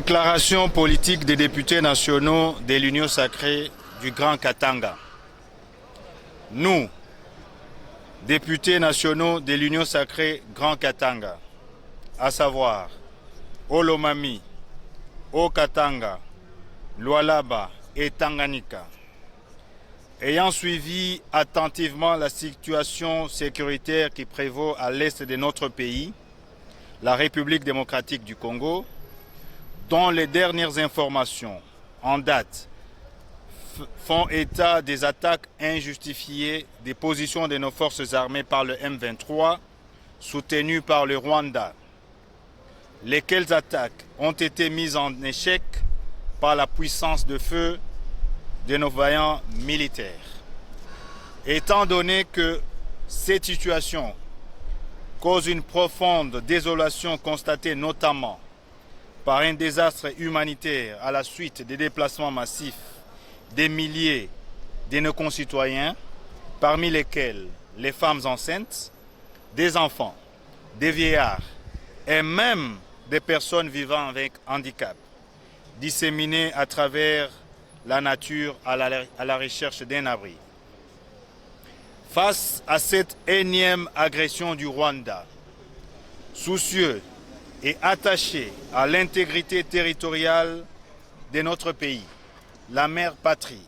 Déclaration politique des députés nationaux de l'Union sacrée du Grand Katanga. Nous, députés nationaux de l'Union sacrée Grand Katanga, à savoir Olomami, Haut-Katanga, Lualaba et Tanganyika, ayant suivi attentivement la situation sécuritaire qui prévaut à l'est de notre pays, la République démocratique du Congo, dont les dernières informations en date font état des attaques injustifiées des positions de nos forces armées par le M23, soutenues par le Rwanda, lesquelles attaques ont été mises en échec par la puissance de feu de nos vaillants militaires. Étant donné que cette situation cause une profonde désolation constatée notamment par un désastre humanitaire à la suite des déplacements massifs des milliers de nos concitoyens, parmi lesquels les femmes enceintes, des enfants, des vieillards et même des personnes vivant avec handicap, disséminées à travers la nature à la recherche d'un abri. Face à cette énième agression du Rwanda, soucieux et attaché à l'intégrité territoriale de notre pays, la mère patrie,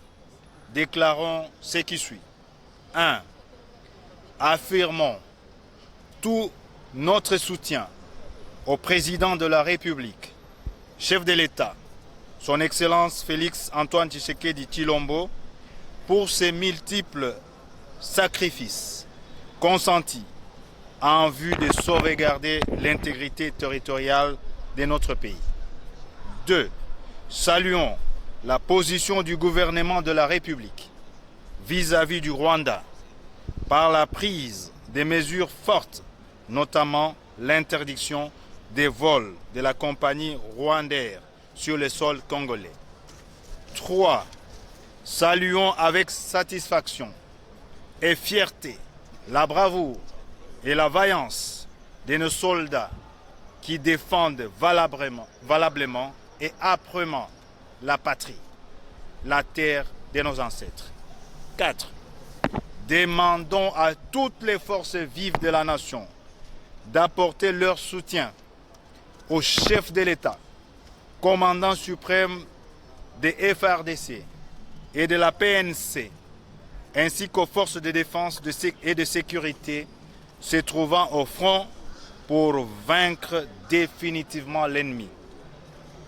déclarons ce qui suit. 1. Affirmons tout notre soutien au président de la République, chef de l'État, son Excellence Félix Antoine Tshisekedi Tshilombo, pour ses multiples sacrifices consentis en vue de sauvegarder l'intégrité territoriale de notre pays. 2. Saluons la position du gouvernement de la République vis-à-vis du Rwanda par la prise des mesures fortes, notamment l'interdiction des vols de la compagnie Rwandair sur le sol congolais. 3. Saluons avec satisfaction et fierté la bravoure et la vaillance de nos soldats qui défendent valablement et âprement la patrie, la terre de nos ancêtres. 4. Demandons à toutes les forces vives de la nation d'apporter leur soutien au chef de l'État, commandant suprême des FARDC et de la PNC, ainsi qu'aux forces de défense et de sécurité se trouvant au front pour vaincre définitivement l'ennemi.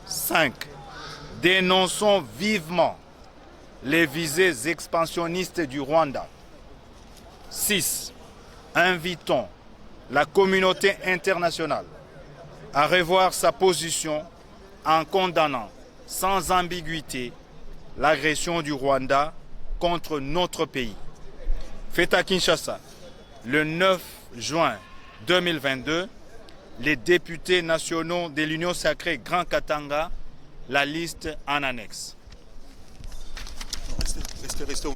5. Dénonçons vivement les visées expansionnistes du Rwanda. 6. Invitons la communauté internationale à revoir sa position en condamnant sans ambiguïté l'agression du Rwanda contre notre pays. Fait à Kinshasa, le 9 juin 2022, les députés nationaux de l'Union sacrée Grand Katanga, la liste en annexe. Restez.